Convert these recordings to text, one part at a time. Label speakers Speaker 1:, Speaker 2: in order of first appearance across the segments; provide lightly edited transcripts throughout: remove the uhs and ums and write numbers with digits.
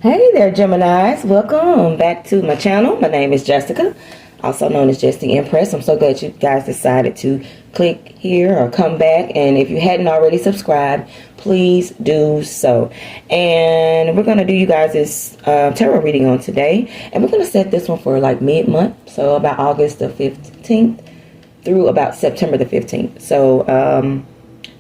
Speaker 1: Hey there, Geminis. Welcome back to my channel. My name is Jessica, also known as JessDempress. I'm so glad you guys decided to click here or come back. And if you hadn't already subscribed, please do so. And we're going to do you guys this tarot reading on today. And we're going to set this one for like mid-month. So about August the 15th through about September the 15th. So,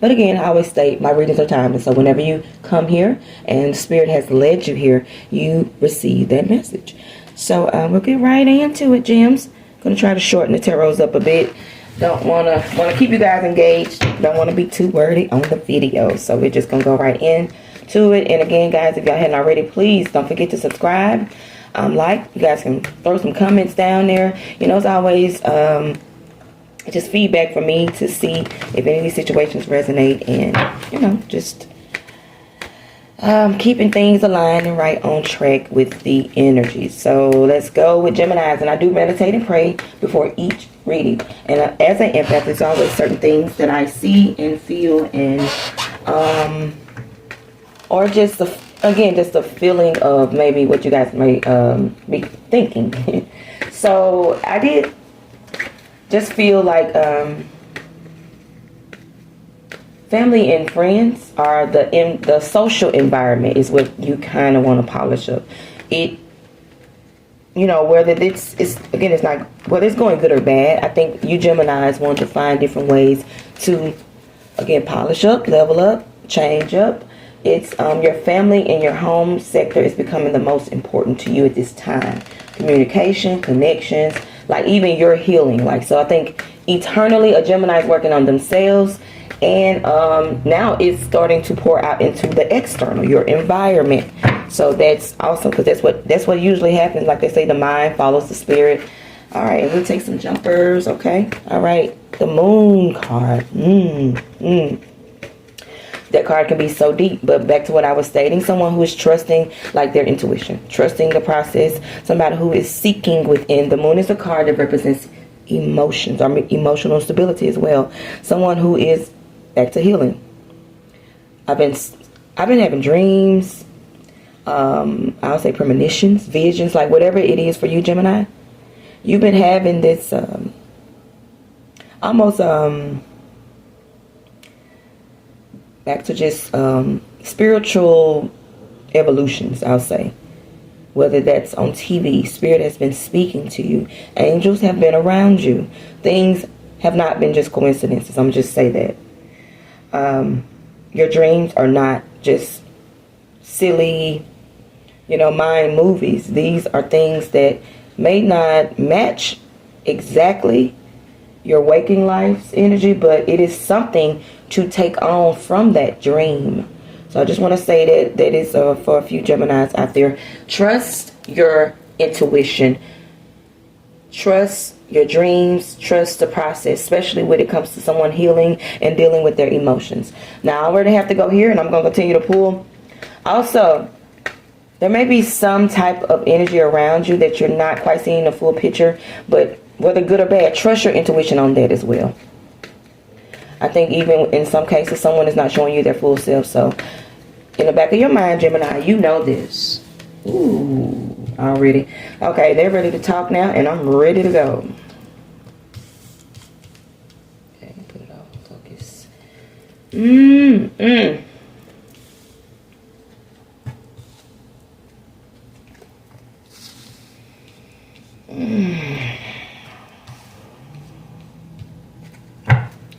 Speaker 1: but again, I always state my readings are timeless. So whenever you come here and Spirit has led you here, you receive that message. So we'll get right into it, gems. Going to try to shorten the tarots up a bit. Don't want to keep you guys engaged. Don't want to be too wordy on the video. So we're just going to go right into it. And again, guys, if y'all hadn't already, please don't forget to subscribe. Like, you guys can throw some comments down there. You know, it's always just feedback for me to see if any of these situations resonate, and you know, just keeping things aligned and right on track with the energy. So let's go with Geminis. And I do meditate and pray before each reading, and as an empath, there's always certain things that I see and feel, and or just again just a feeling of maybe what you guys may be thinking. So I did just feel like family and friends are the social environment is what you kind of want to polish up. It, you know, whether it's again, it's not whether it's going good or bad. I think you Geminis want to find different ways to again polish up, level up, change up. It's your family and your home sector is becoming the most important to you at this time. Communication, connections, like even your healing. Like, so I think eternally a Gemini is working on themselves, and now it's starting to pour out into the external, your environment. So that's awesome, because that's what usually happens. Like they say, the mind follows the spirit. All right, and we'll take some jumpers. Okay, all right, the moon card. That card can be so deep, but back to what I was stating, someone who is trusting like their intuition, trusting the process, somebody who is seeking within. The moon is a card that represents emotions or emotional stability as well. Someone who is back to healing. I've been having dreams, I'll say premonitions, visions, like whatever it is for you, Gemini. You've been having this almost back to just spiritual evolutions, I'll say. Whether that's on TV, Spirit has been speaking to you. Angels have been around you. Things have not been just coincidences. I'm going to just say that. Your dreams are not just silly, you know, mind movies. These are things that may not match exactly your waking life's energy, but it is something to take on from that dream. So I just want to say that is for a few Geminis out there. Trust your intuition. Trust your dreams. Trust the process, especially when it comes to someone healing and dealing with their emotions. Now, I already have to go here, and I'm going to continue to pull. Also, there may be some type of energy around you that you're not quite seeing the full picture, but whether good or bad, trust your intuition on that as well. I think even in some cases, someone is not showing you their full self. So in the back of your mind, Gemini, you know this. Ooh, already. Okay, they're ready to talk now, and I'm ready to go. Okay, put it off. Focus.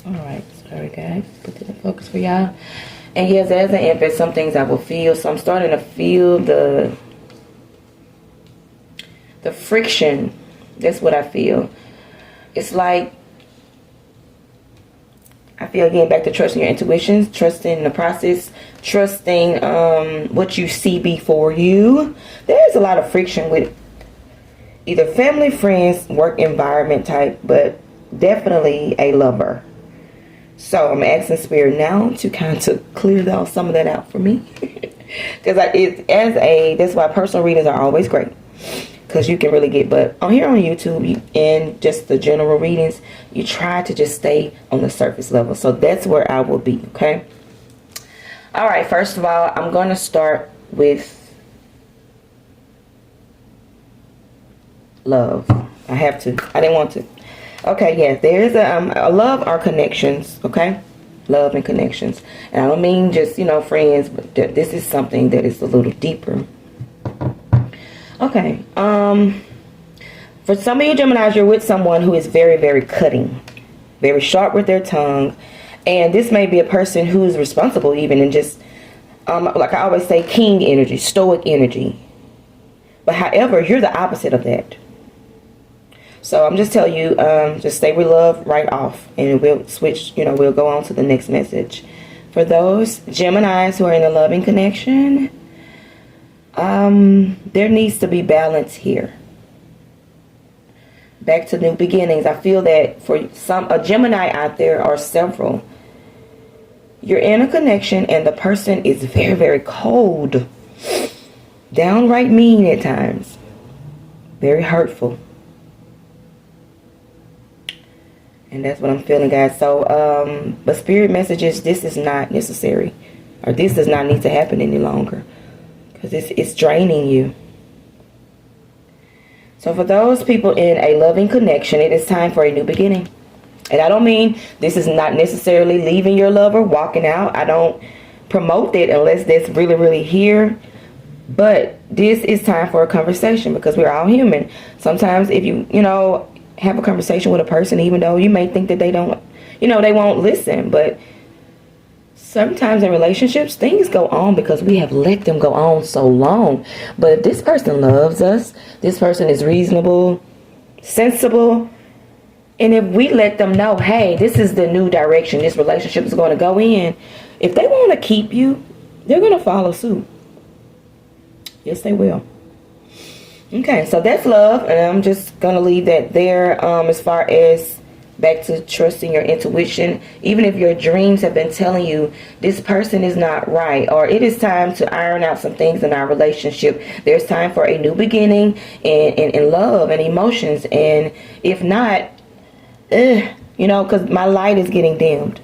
Speaker 1: Alright, sorry guys, put it in focus for y'all. And yes, as an empath, some things I will feel. So I'm starting to feel the friction. That's what I feel. It's like I feel again back to trusting your intuitions, trusting the process, trusting what you see before you. There's a lot of friction with either family, friends, work environment type, but definitely a lover. So I'm asking Spirit now to kind of clear some of that out for me. Because that's why personal readings are always great. Because you can really get, but on here on YouTube and just the general readings, you try to just stay on the surface level. So that's where I will be, okay? All right, first of all, I'm going to start with Love. I have to. I didn't want to. Okay, yes, there is a love are connections, okay? Love and connections. And I don't mean just, friends, but this is something that is a little deeper. Okay. For some of you Geminis, you're with someone who is very, very cutting, very sharp with their tongue. And this may be a person who is responsible even in just, like I always say, king energy, stoic energy. But however, you're the opposite of that. So I'm just telling you, just stay with love right off. And we'll switch, we'll go on to the next message. For those Geminis who are in a loving connection, there needs to be balance here. Back to new beginnings. I feel that for a Gemini out there, or several, you're in a connection and the person is very, very cold. Downright mean at times. Very hurtful. And that's what I'm feeling, guys. So, but spirit messages, this is not necessary. Or this does not need to happen any longer. Because it's draining you. So for those people in a loving connection, it is time for a new beginning. And I don't mean this is not necessarily leaving your lover, walking out. I don't promote that unless that's really, really here. But this is time for a conversation because we're all human. Sometimes if you have a conversation with a person, even though you may think that they don't, they won't listen. But sometimes in relationships, things go on because we have let them go on so long. But if this person loves us, this person is reasonable, sensible, and if we let them know, hey, this is the new direction this relationship is going to go in, if they want to keep you, they're going to follow suit. Yes, they will. Okay, so that's love, and I'm just going to leave that there. As far as back to trusting your intuition, even if your dreams have been telling you this person is not right, or it is time to iron out some things in our relationship, there's time for a new beginning in love and emotions. And if not, because my light is getting dimmed.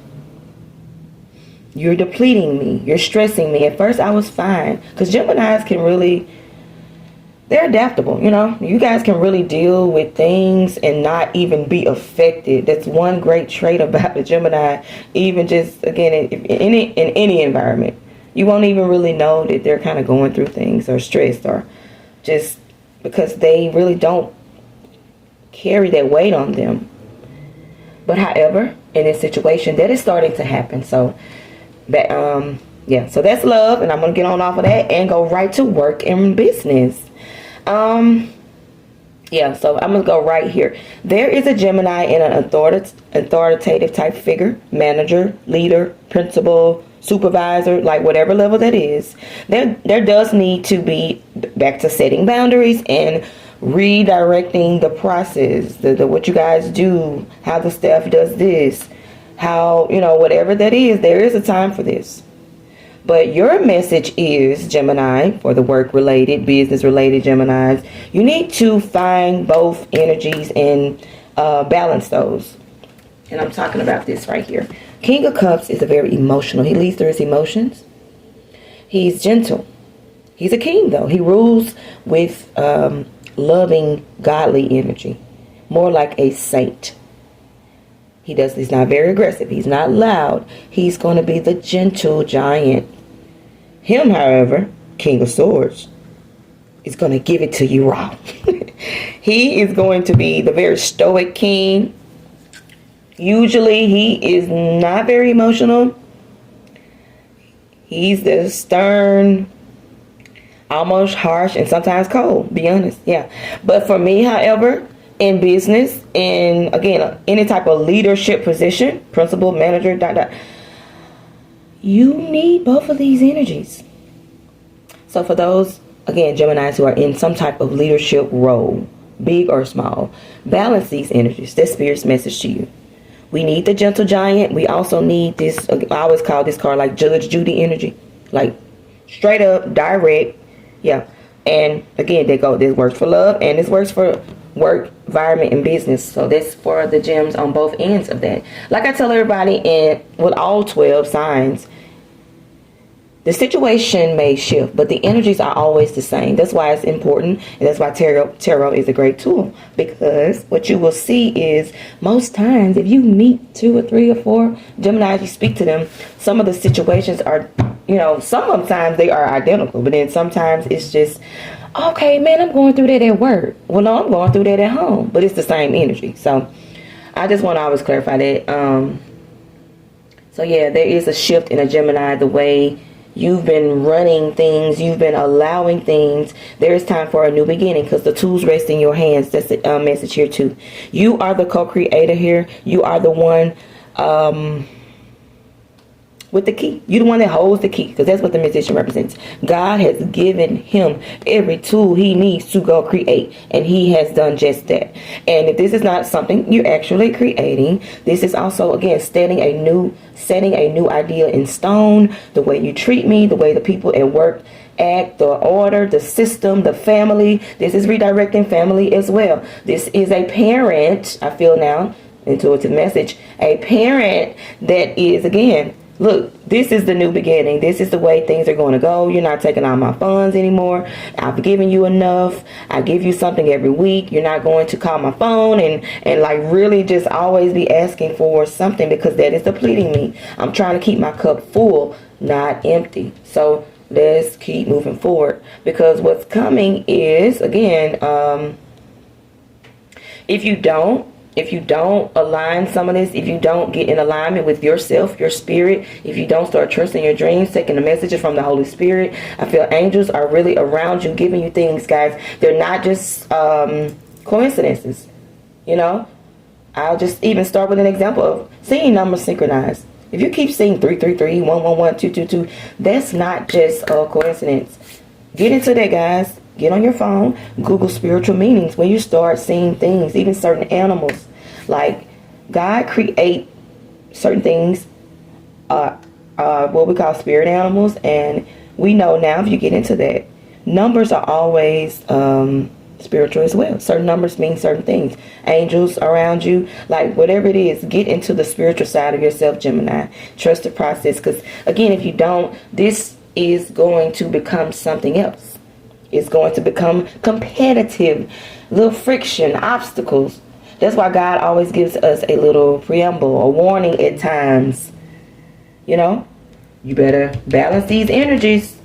Speaker 1: You're depleting me. You're stressing me. At first I was fine, because Geminis can really, they're adaptable, You guys can really deal with things and not even be affected. That's one great trait about the Gemini. Even just, again, in any environment, you won't even really know that they're kind of going through things or stressed, or just because they really don't carry that weight on them. But however, in this situation, that is starting to happen. So that so that's love, and I'm gonna get on off of that and go right to work and business. So I'm gonna go right here. There is a Gemini in an authoritative type figure, manager, leader, principal, supervisor, like whatever level that is. There does need to be back to setting boundaries and redirecting the process, the what you guys do, how the staff does this, how, whatever that is, there is a time for this. But your message is, Gemini, for the work-related, business-related Geminis, you need to find both energies and balance those. And I'm talking about this right here. King of Cups is a very emotional. He leads through his emotions. He's gentle. He's a king, though. He rules with loving, godly energy. More like a saint. He's not very aggressive. He's not loud. He's going to be the gentle giant. Him, however, King of Swords, is going to give it to you raw. He is going to be the very stoic king. Usually, he is not very emotional. He's the stern, almost harsh, and sometimes cold, be honest. Yeah. But for me, however, in business, and again, any type of leadership position, principal, manager, you need both of these energies. So for those, again, Geminis who are in some type of leadership role, big or small, balance these energies. That's Spirit's message to you. We need the gentle giant. We also need this, I always call this card like Judge Judy energy. Like straight up, direct. Yeah. And again, this works for love and this works for work, environment, and business. So that's for the gems on both ends of that. Like I tell everybody, with all 12 signs, The situation may shift, but the energies are always the same. That's why it's important, and that's why tarot is a great tool. Because what you will see is, most times, if you meet 2 or 3 or 4 Geminis, you speak to them, some of the situations are, you know, sometimes they are identical, but then sometimes it's just, okay, man, I'm going through that at work. Well, no, I'm going through that at home, but it's the same energy. So I just want to always clarify that. So yeah, there is a shift in a Gemini, the way you've been running things, you've been allowing things. There is time for a new beginning, because the tools rest in your hands. That's the message here too. You are the co-creator here. You are the one with the key. You're the one that holds the key, because that's what the musician represents. God has given him every tool he needs to go create, and he has done just that. And if this is not something you're actually creating, this is also, again, setting a new idea in stone. The way you treat me, the way the people at work act, the order, the system, the family. This is redirecting family as well. This is a parent, I feel now, intuitive message, a parent that is, again, look, this is the new beginning. This is the way things are going to go. You're not taking all my funds anymore. I've given you enough. I give you something every week. You're not going to call my phone and like really just always be asking for something, because that is depleting me. I'm trying to keep my cup full, not empty. So let's keep moving forward, because what's coming is, again, if you don't align some of this, if you don't get in alignment with yourself, your spirit, if you don't start trusting your dreams, taking the messages from the Holy Spirit, I feel angels are really around you, giving you things, guys. They're not just coincidences, you know. I'll just even start with an example of seeing numbers synchronized. If you keep seeing 333, 111, 222, that's not just a coincidence. Get into that, guys. Get on your phone, Google spiritual meanings. When you start seeing things, even certain animals, like God create certain things, what we call spirit animals, and we know now, if you get into that, numbers are always spiritual as well. Certain numbers mean certain things. Angels around you, like whatever it is, get into the spiritual side of yourself, Gemini. Trust the process, because again, if you don't, this is going to become something else. It's going to become competitive, little friction, obstacles. That's why God always gives us a little preamble, a warning at times. You know, you better balance these energies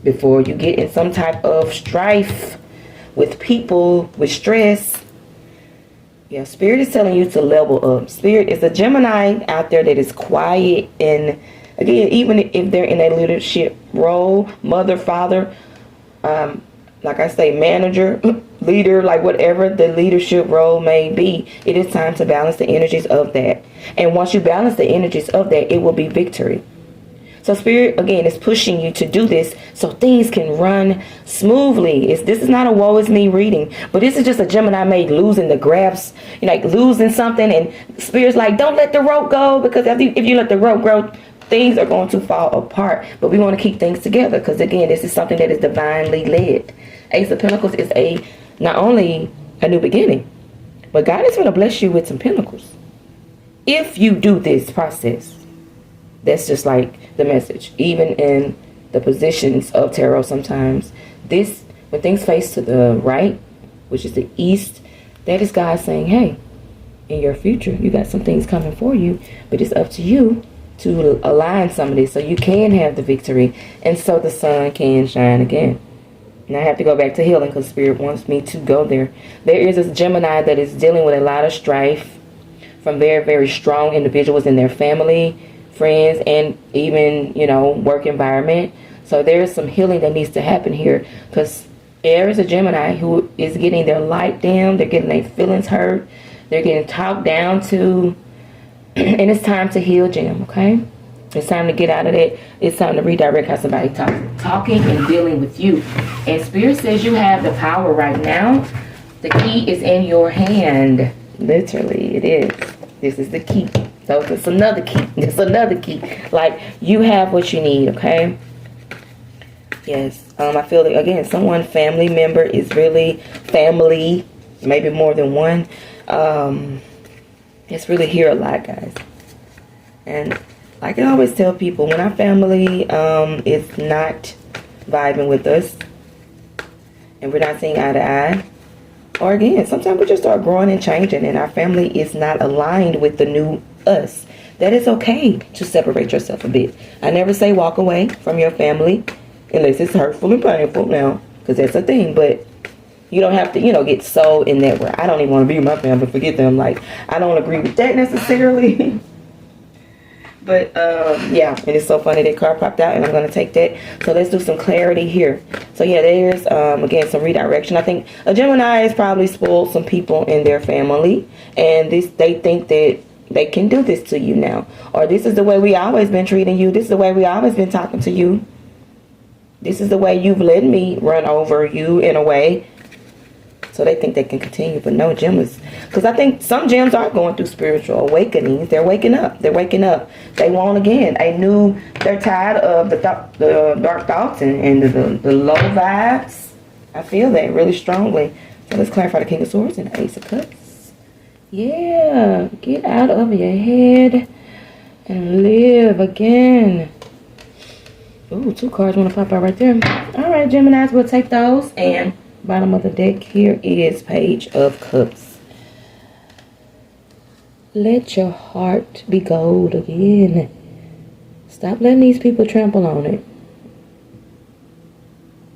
Speaker 1: before you get in some type of strife with people, with stress. Yeah, Spirit is telling you to level up. Spirit is a Gemini out there that is quiet, and again, even if they're in a leadership role, mother, father, like I say, manager, leader, like whatever the leadership role may be, it is time to balance the energies of that. And once you balance the energies of that, it will be victory. So Spirit, again, is pushing you to do this so things can run smoothly. This is not a woe is me reading, but this is just a Gemini made losing the grasp, you know, like losing something, and Spirit's like, don't let the rope go, because if you let the rope go, things are going to fall apart. But we want to keep things together, because again, this is something that is divinely led. Ace of Pentacles is not only a new beginning, but God is going to bless you with some pentacles if you do this process. That's just like the message. Even in the positions of tarot, sometimes this, when things face to the right, which is the east, that is God saying, hey, in your future, you got some things coming for you, but it's up to you to align some of this so you can have the victory, and so the sun can shine again. And I have to go back to healing, because Spirit wants me to go there. There is this Gemini that is dealing with a lot of strife from very, very strong individuals in their family, friends, and even, you know, work environment. So there is some healing that needs to happen here, because there is a Gemini who is getting their light down. They're getting their feelings hurt. They're getting talked down to. And it's time to heal, Gem, okay? It's time to get out of that. It's time to redirect how somebody talking and dealing with you. And Spirit says you have the power right now. The key is in your hand. Literally, it is. This is the key. So it's another key. It's another key. Like, you have what you need, okay? Yes. I feel that, again, someone, family member is really family. Maybe more than one. It's really here a lot, guys. And I can always tell people when our family is not vibing with us and we're not seeing eye to eye, or again, sometimes we just start growing and changing and our family is not aligned with the new us. That is okay to separate yourself a bit. I never say walk away from your family unless it's hurtful and painful now, because that's a thing. But you don't have to, get so in that where I don't even want to be with my family, forget them. Like, I don't agree with that necessarily. But yeah, and it's so funny that card popped out, and I'm going to take that. So let's do some clarity here. So yeah, there's again some redirection. I think a Gemini has probably spoiled some people in their family, and they think that they can do this to you now, or this is the way we always been treating you. This is the way we always been talking to you. This is the way you've let me run over you in a way. So they think they can continue, but no, Gems, because I think some Gems are going through spiritual awakenings. They're waking up. They're waking up. They want again. They're tired of the dark thoughts and the low vibes. I feel that really strongly. So let's clarify the King of Swords and the Ace of Cups. Yeah, get out of your head and live again. Ooh, 2 cards want to pop out right there. All right, Geminis, we'll take those. And bottom of the deck here is Page of Cups. Let your heart be gold again. Stop letting these people trample on it.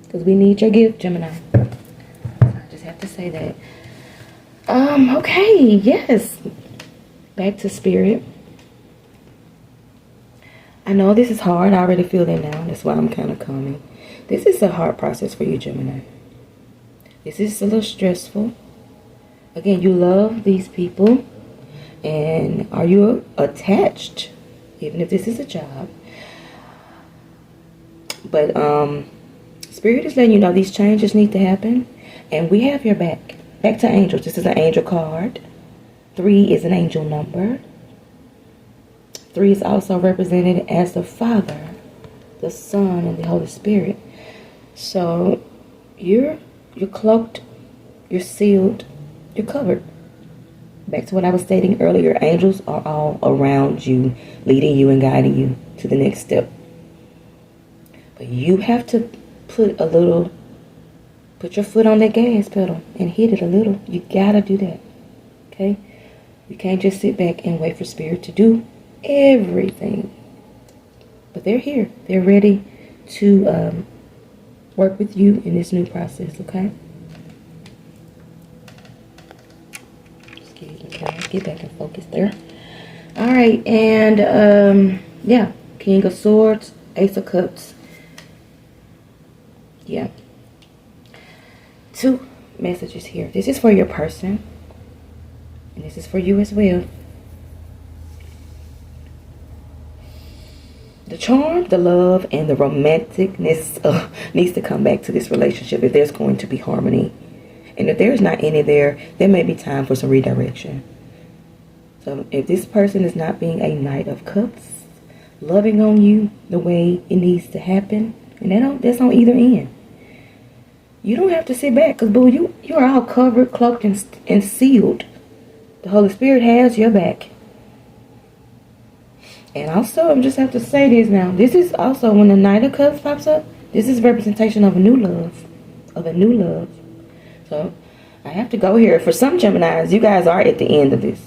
Speaker 1: Because we need your gift, Gemini. I just have to say that. Okay, yes. Back to Spirit. I know this is hard. I already feel that now. That's why I'm kind of calming. This is a hard process for you, Gemini. This is a little stressful. Again, you love these people. And are you attached? Even if this is a job. But Spirit is letting you know these changes need to happen. And we have your back. Back to angels. This is an angel card. 3 is an angel number. 3 is also represented as the Father, the Son, and the Holy Spirit. So you're cloaked, you're sealed, you're covered. Back to what I was stating earlier, angels are all around you, leading you and guiding you to the next step. But you have to put your foot on that gas pedal and hit it a little. You gotta do that. Okay? You can't just sit back and wait for Spirit to do everything. But they're here. They're ready to work with you in this new process, okay? Excuse me, guys. Get back and focus there. Alright, and yeah, King of Swords, Ace of Cups. Yeah. 2 messages here. This is for your person. And this is for you as well. The charm, the love, and the romanticness needs to come back to this relationship if there's going to be harmony. And if there's not any there may be time for some redirection. So if this person is not being a Knight of Cups, loving on you the way it needs to happen, and that's on either end. You don't have to sit back, because boo, you are all covered, cloaked, and sealed. The Holy Spirit has your back. And also, I just have to say this now. This is also when the Knight of Cups pops up. This is representation of a new love. Of a new love. So, I have to go here. For some Geminis, you guys are at the end of this.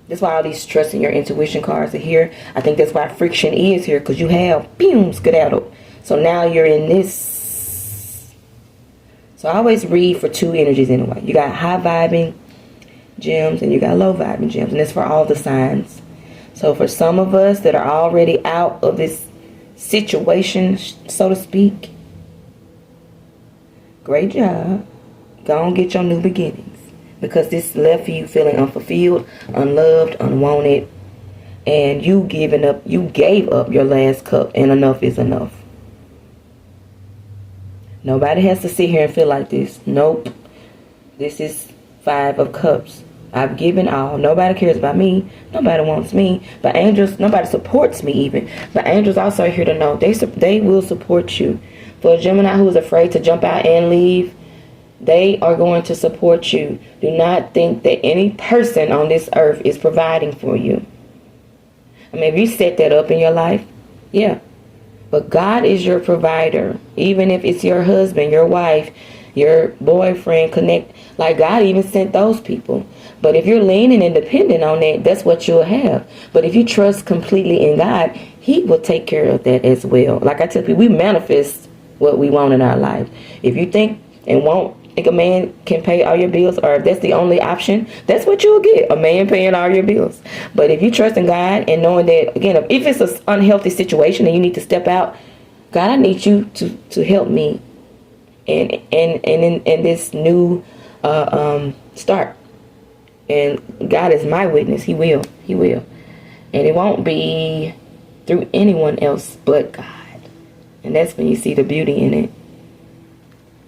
Speaker 1: That's why all these trust in your intuition cards are here. I think that's why friction is here. Because you have, boom, skedaddled. So now you're in this. So I always read for 2 energies anyway. You got high vibing gems and you got low vibing gems. And that's for all the signs. So for some of us that are already out of this situation, so to speak, great job. Go and get your new beginnings. Because this left you feeling unfulfilled, unloved, unwanted. And you gave up your last cup, and enough is enough. Nobody has to sit here and feel like this. Nope. This is 5 of Cups. I've given all. Nobody cares about me. Nobody wants me. But angels, nobody supports me even. But angels also are here to know they will support you. For a Gemini who is afraid to jump out and leave, they are going to support you. Do not think that any person on this earth is providing for you. I mean, if you set that up in your life, yeah. But God is your provider. Even if it's your husband, your wife, your boyfriend, connect. Like, God even sent those people. But if you're leaning and dependent on that, that's what you'll have. But if you trust completely in God, He will take care of that as well. Like I tell people, we manifest what we want in our life. If you think and won't think a man can pay all your bills, or if that's the only option, that's what you'll get, a man paying all your bills. But if you trust in God and knowing that, again, if it's an unhealthy situation and you need to step out, God, I need you to help me in this new start. And God is my witness. He will. And it won't be through anyone else but God. And that's when you see the beauty in it.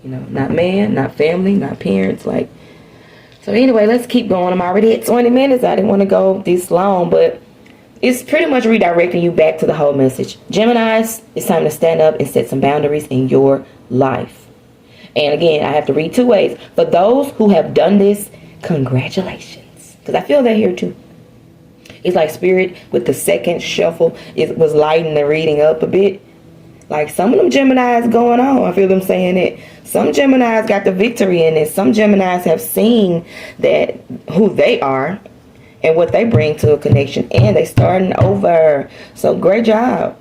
Speaker 1: You know, not man, not family, not parents. Like, so anyway, let's keep going. I'm already at 20 minutes. I didn't want to go this long, but it's pretty much redirecting you back to the whole message. Geminis, it's time to stand up and set some boundaries in your life. And again, I have to read two ways. For those who have done this, congratulations. Because I feel that here too. It's like Spirit with the second shuffle, it was lighting the reading up a bit. Like, some of them Geminis going on. I feel them saying it. Some Geminis got the victory in it. Some Geminis have seen that who they are and what they bring to a connection. And they starting over. So great job.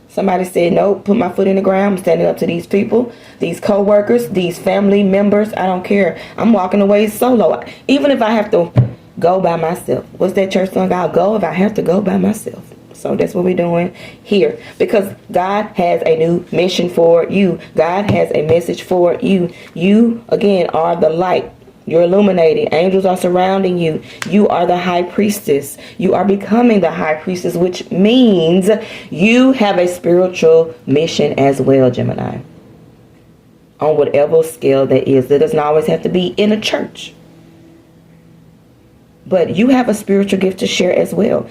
Speaker 1: Somebody said, nope, put my foot in the ground. I'm standing up to these people, these co-workers, these family members. I don't care. I'm walking away solo. Even if I have to go by myself. What's that church song? I'll go if I have to go by myself. So that's what we're doing here, because God has a new mission for you. God has a message for you. You, again, are the light. You're illuminated. Angels are surrounding you. You are the high priestess. You are becoming the high priestess, which means you have a spiritual mission as well, Gemini. On whatever scale that is. That doesn't always have to be in a church. But you have a spiritual gift to share as well.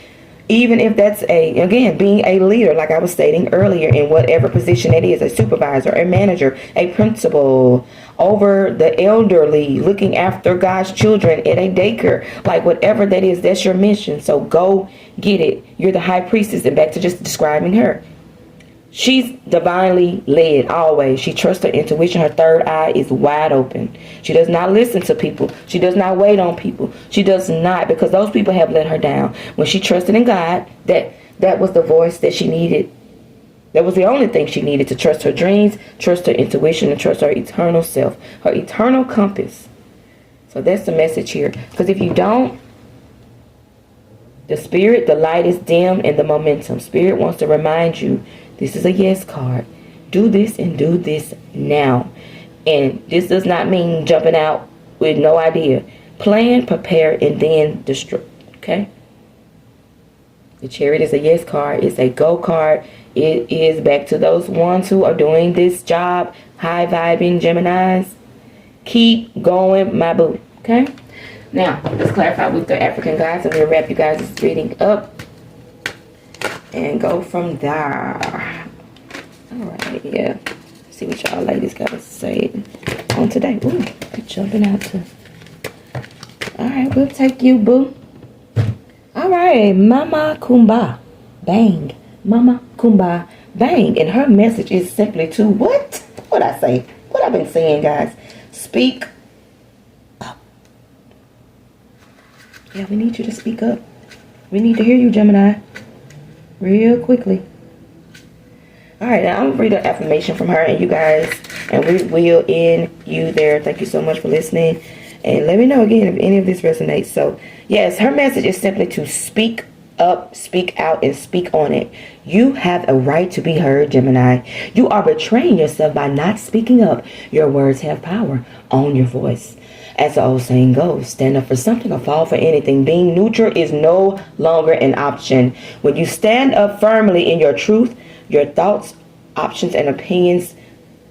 Speaker 1: Even if that's again, being a leader, like I was stating earlier, in whatever position it is, a supervisor, a manager, a principal, over the elderly, looking after God's children at a daycare, like whatever that is, that's your mission. So go get it. You're the high priestess. And back to just describing her. She's divinely led always. She trusts her intuition. Her third eye is wide open. She does not listen to people. She does not wait on people. She does not, because those people have let her down. When she trusted in God, that was the voice that she needed. That was the only thing she needed, to trust her dreams, trust her intuition, and trust her eternal self, her eternal compass. So that's the message here. Because if you don't, the spirit, the light is dim, and the momentum. Spirit wants to remind you, this is a yes card. Do this and do this now. And this does not mean jumping out with no idea. Plan, prepare, and then destroy. Okay? The Chariot is a yes card. It's a go card. It is back to those ones who are doing this job. High vibing Geminis. Keep going, my boo. Okay? Now, let's clarify with the African guys. I'm going to wrap you guys' reading up and go from there. Alright, yeah. See what y'all ladies got to say on today. Ooh, you're jumping out to. Alright, we'll take you, boo. Alright, Mama Kumba. Bang. Mama Kumba. Bang. And her message is simply to what? What I say? What I've been saying, guys. Speak up. Yeah, we need you to speak up. We need to hear you, Gemini. Real quickly. Alright, now I'm going to read an affirmation from her and you guys. And we will end you there. Thank you so much for listening. And let me know again if any of this resonates. So, yes, her message is simply to speak up, speak out, and speak on it. You have a right to be heard, Gemini. You are betraying yourself by not speaking up. Your words have power. Own your voice. As the old saying goes, stand up for something or fall for anything. Being neutral is no longer an option. When you stand up firmly in your truth, your thoughts, options, and opinions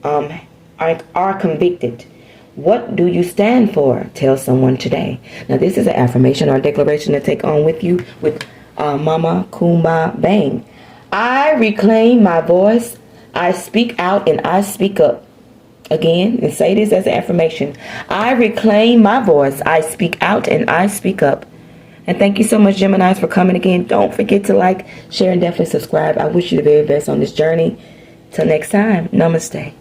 Speaker 1: are convicted. What do you stand for? Tell someone today. Now, this is an affirmation or declaration to take on with you with Mama Kumba Bang. I reclaim my voice. I speak out and I speak up. Again, and say this as an affirmation. I reclaim my voice. I speak out and I speak up. And thank you so much, Geminis, for coming again. Don't forget to like, share, and definitely subscribe. I wish you the very best on this journey. Till next time, namaste.